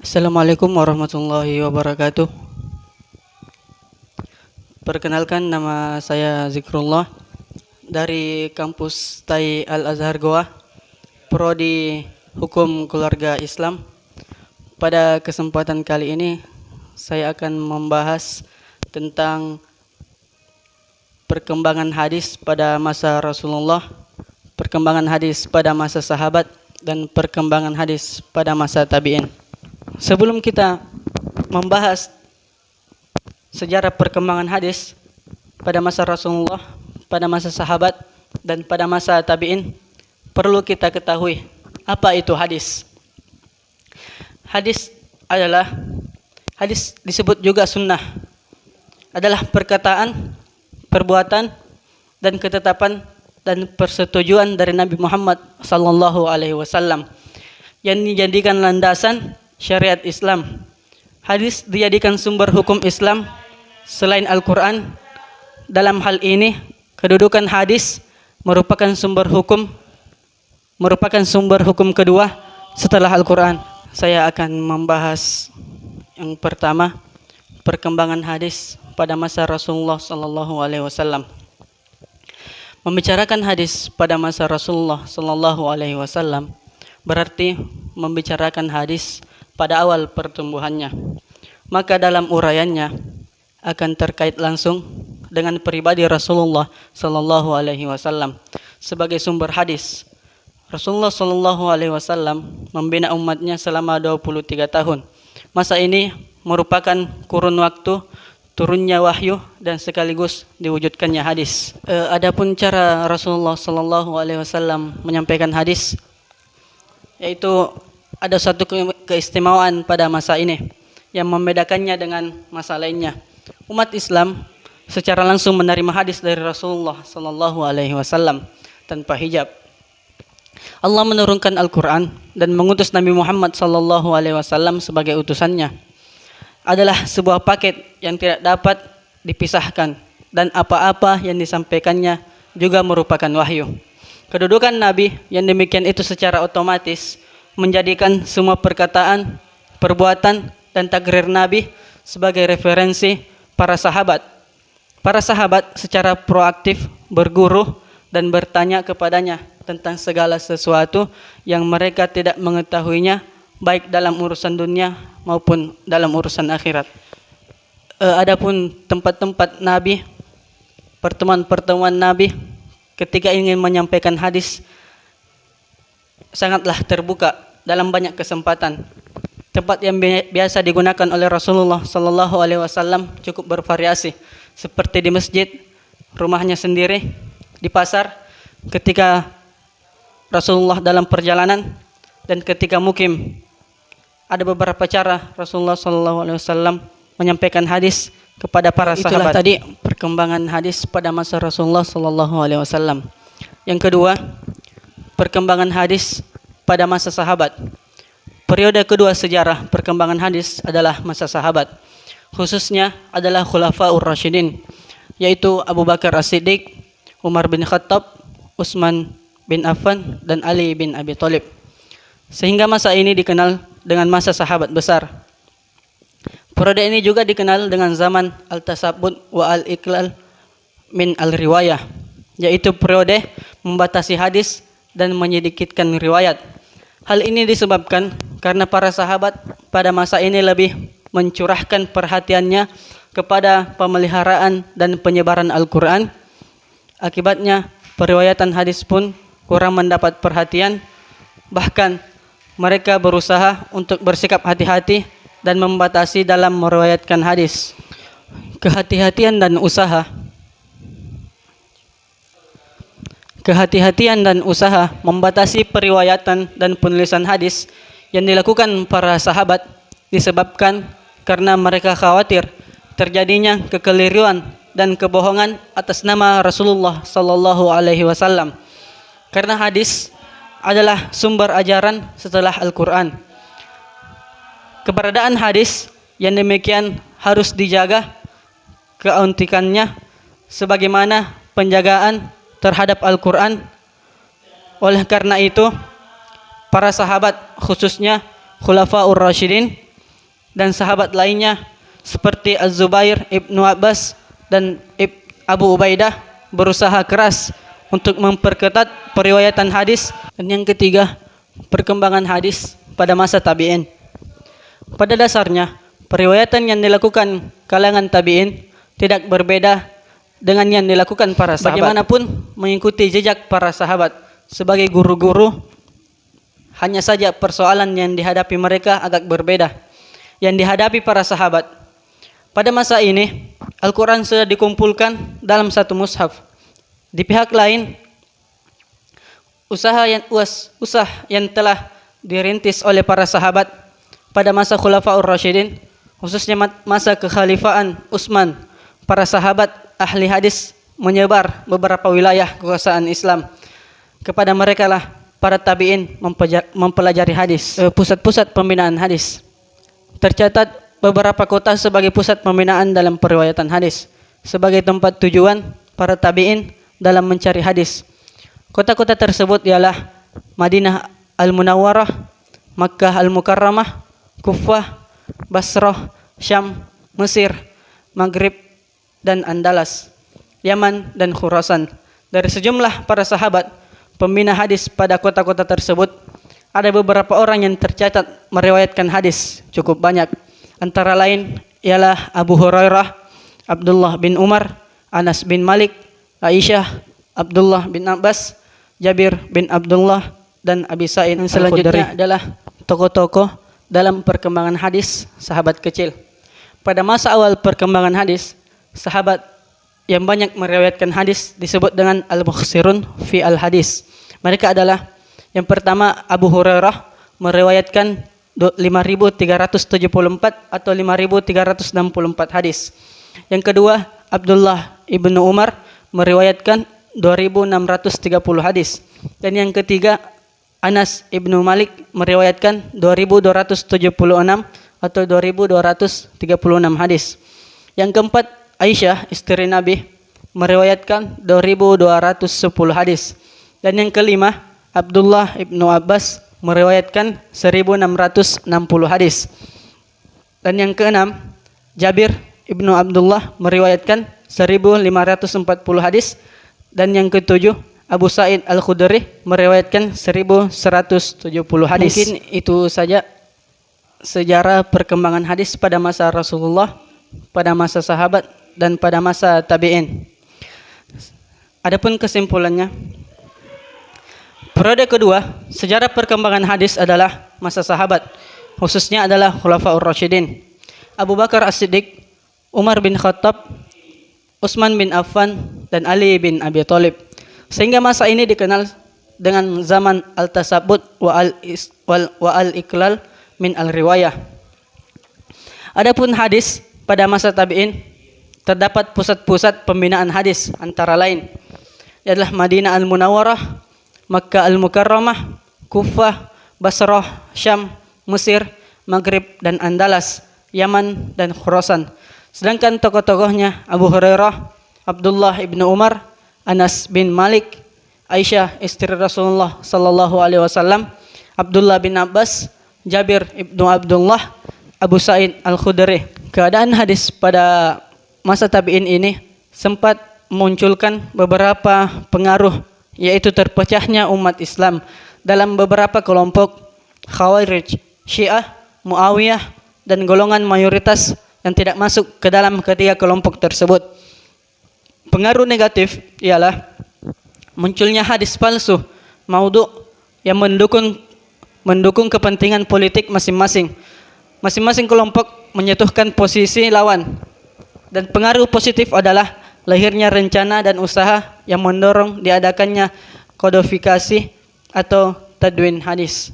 Assalamualaikum warahmatullahi wabarakatuh. Perkenalkan, nama saya Zikrullah dari kampus Tai Al-Azhar Goa, Prodi Hukum Keluarga Islam. Pada kesempatan kali ini saya akan membahas tentang perkembangan hadis pada masa Rasulullah, perkembangan hadis pada masa sahabat, dan perkembangan hadis pada masa tabi'in. Sebelum kita membahas sejarah perkembangan hadis pada masa Rasulullah, pada masa sahabat, dan pada masa tabi'in, perlu kita ketahui apa itu hadis. Hadis disebut juga sunnah, adalah perkataan, perbuatan, dan ketetapan dan persetujuan dari Nabi Muhammad SAW yang dijadikan landasan syariat Islam. Hadis dijadikan sumber hukum Islam selain Al-Quran. Dalam hal ini, kedudukan hadis merupakan sumber hukum kedua setelah Al-Quran. Saya akan membahas yang pertama, perkembangan hadis pada masa Rasulullah SAW. Membicarakan hadis pada masa Rasulullah SAW berarti membicarakan hadis pada awal pertumbuhannya. Maka dalam uraiannya akan terkait langsung dengan pribadi Rasulullah sallallahu alaihi wasallam sebagai sumber hadis. Rasulullah sallallahu alaihi wasallam membina umatnya selama 23 tahun. Masa ini merupakan kurun waktu turunnya wahyu dan sekaligus diwujudkannya hadis. Adapun cara Rasulullah sallallahu alaihi wasallam menyampaikan hadis, yaitu ada satu keistimewaan pada masa ini yang membedakannya dengan masa lainnya. Umat Islam secara langsung menerima hadis dari Rasulullah sallallahu alaihi wasallam tanpa hijab. Allah menurunkan Al-Quran dan mengutus Nabi Muhammad sallallahu alaihi wasallam sebagai utusannya. Adalah sebuah paket yang tidak dapat dipisahkan, dan apa-apa yang disampaikannya juga merupakan wahyu. Kedudukan Nabi yang demikian itu secara otomatis menjadikan semua perkataan, perbuatan, dan takrir Nabi sebagai referensi para sahabat. Para sahabat secara proaktif berguru dan bertanya kepadanya tentang segala sesuatu yang mereka tidak mengetahuinya, baik dalam urusan dunia maupun dalam urusan akhirat. Adapun tempat-tempat Nabi, pertemuan-pertemuan Nabi ketika ingin menyampaikan hadis sangatlah terbuka dalam banyak kesempatan. Tempat yang biasa digunakan oleh Rasulullah sallallahu alaihi wasallam cukup bervariasi, seperti di masjid, rumahnya sendiri, di pasar, ketika Rasulullah dalam perjalanan, dan ketika mukim. Ada beberapa cara Rasulullah sallallahu alaihi wasallam menyampaikan hadis kepada para sahabat. Itulah tadi perkembangan hadis pada masa Rasulullah sallallahu alaihi wasallam. Yang kedua, perkembangan hadis pada masa sahabat. Periode kedua sejarah perkembangan hadis adalah masa sahabat. Khususnya adalah Khulafaur Rasyidin, yaitu Abu Bakar As-Siddiq, Umar bin Khattab, Utsman bin Affan, dan Ali bin Abi Thalib. Sehingga masa ini dikenal dengan masa sahabat besar. Periode ini juga dikenal dengan zaman Al-Tasabbut wa Al-Iqlal min Al-Riwayah, yaitu periode membatasi hadis dan menyedikitkan riwayat. Hal ini disebabkan karena para sahabat pada masa ini lebih mencurahkan perhatiannya kepada pemeliharaan dan penyebaran Al-Quran. Akibatnya periwayatan hadis pun kurang mendapat perhatian. Bahkan mereka berusaha untuk bersikap hati-hati dan membatasi dalam meriwayatkan hadis. Kehati-hatian dan usaha membatasi periwayatan dan penulisan hadis yang dilakukan para sahabat disebabkan karena mereka khawatir terjadinya kekeliruan dan kebohongan atas nama Rasulullah sallallahu alaihi wasallam. Karena hadis adalah sumber ajaran setelah Al-Quran. Keberadaan hadis yang demikian harus dijaga keautentikannya sebagaimana penjagaan terhadap Al-Quran. Oleh karena itu, para sahabat khususnya Khulafaur Rasyidin dan sahabat lainnya seperti Az-Zubair, Ibnu Abbas, dan Abu Ubaidah berusaha keras untuk memperketat periwayatan hadis. Dan yang ketiga, perkembangan hadis pada masa tabi'in. Pada dasarnya, periwayatan yang dilakukan kalangan tabi'in tidak berbeda dengan yang dilakukan para sahabat. Bagaimanapun mengikuti jejak para sahabat sebagai guru-guru, hanya saja persoalan yang dihadapi mereka agak berbeda. Yang dihadapi para sahabat pada masa ini, Al-Quran sudah dikumpulkan dalam satu mushaf. Di pihak lain, usaha yang telah dirintis oleh para sahabat pada masa Khulafaur Rasyidin, khususnya masa kekhalifahan Utsman, para sahabat ahli hadis menyebar beberapa wilayah kekuasaan Islam. Kepada mereka lah para tabi'in mempelajari hadis. Pusat-pusat pembinaan hadis. Tercatat beberapa kota sebagai pusat pembinaan dalam periwayatan hadis, sebagai tempat tujuan para tabi'in dalam mencari hadis. Kota-kota tersebut ialah Madinah Al-Munawwarah, Makkah Al-Mukarramah, Kufah, Basrah, Syam, Mesir, Maghrib, dan Andalas, Yaman, dan Khurasan. Dari sejumlah para sahabat pembina hadis pada kota-kota tersebut, ada beberapa orang yang tercatat meriwayatkan hadis cukup banyak. Antara lain ialah Abu Hurairah, Abdullah bin Umar, Anas bin Malik, Aisyah, Abdullah bin Abbas, Jabir bin Abdullah, dan Abi Sa'id. Selanjutnya adalah tokoh-tokoh dalam perkembangan hadis sahabat kecil. Pada masa awal perkembangan hadis, sahabat yang banyak meriwayatkan hadis disebut dengan al-mukhsirun fi al-hadis. Mereka adalah yang pertama Abu Hurairah meriwayatkan 5.374 atau 5.364 hadis. Yang kedua Abdullah ibnu Umar meriwayatkan 2.630 hadis. Dan yang ketiga Anas ibnu Malik meriwayatkan 2.276 atau 2.236 hadis. Yang keempat Aisyah istri Nabi meriwayatkan 2.210 hadis. Dan yang kelima Abdullah ibnu Abbas meriwayatkan 1.660 hadis. Dan yang keenam Jabir ibnu Abdullah meriwayatkan 1.540 hadis. Dan yang ketujuh Abu Sa'id Al-Khudri meriwayatkan 1.170 hadis. Mungkin itu saja sejarah perkembangan hadis pada masa Rasulullah, pada masa sahabat, dan pada masa tabi'in. Adapun kesimpulannya, periode kedua sejarah perkembangan hadis adalah masa sahabat, khususnya adalah Khulafaur Rasyidin, Abu Bakar As-Siddiq, Umar bin Khattab, Utsman bin Affan, dan Ali bin Abi Thalib. Sehingga masa ini dikenal dengan zaman al-tasabbut wa al-iklal min al-riwayah. Adapun hadis pada masa tabi'in, terdapat pusat-pusat pembinaan hadis antara lain adalah Madinah Al-Munawwarah, Makkah Al-Mukarramah, Kufah, Basrah, Syam, Mesir, Maghrib, dan Andalas, Yaman, dan Khurasan. Sedangkan tokoh-tokohnya Abu Hurairah, Abdullah ibnu Umar, Anas bin Malik, Aisyah istri Rasulullah sallallahu alaihi wasallam, Abdullah bin Abbas, Jabir ibnu Abdullah, Abu Sa'id Al-Khudri. Keadaan hadis pada masa tabi'in ini sempat memunculkan beberapa pengaruh, yaitu terpecahnya umat Islam dalam beberapa kelompok Khawarij, Syiah, Muawiyah, dan golongan mayoritas yang tidak masuk ke dalam ketiga kelompok tersebut. Pengaruh negatif ialah munculnya hadis palsu, maudhu, yang mendukung kepentingan politik masing-masing. Masing-masing kelompok menjatuhkan posisi lawan. Dan pengaruh positif adalah lahirnya rencana dan usaha yang mendorong diadakannya kodifikasi atau tadwin hadis.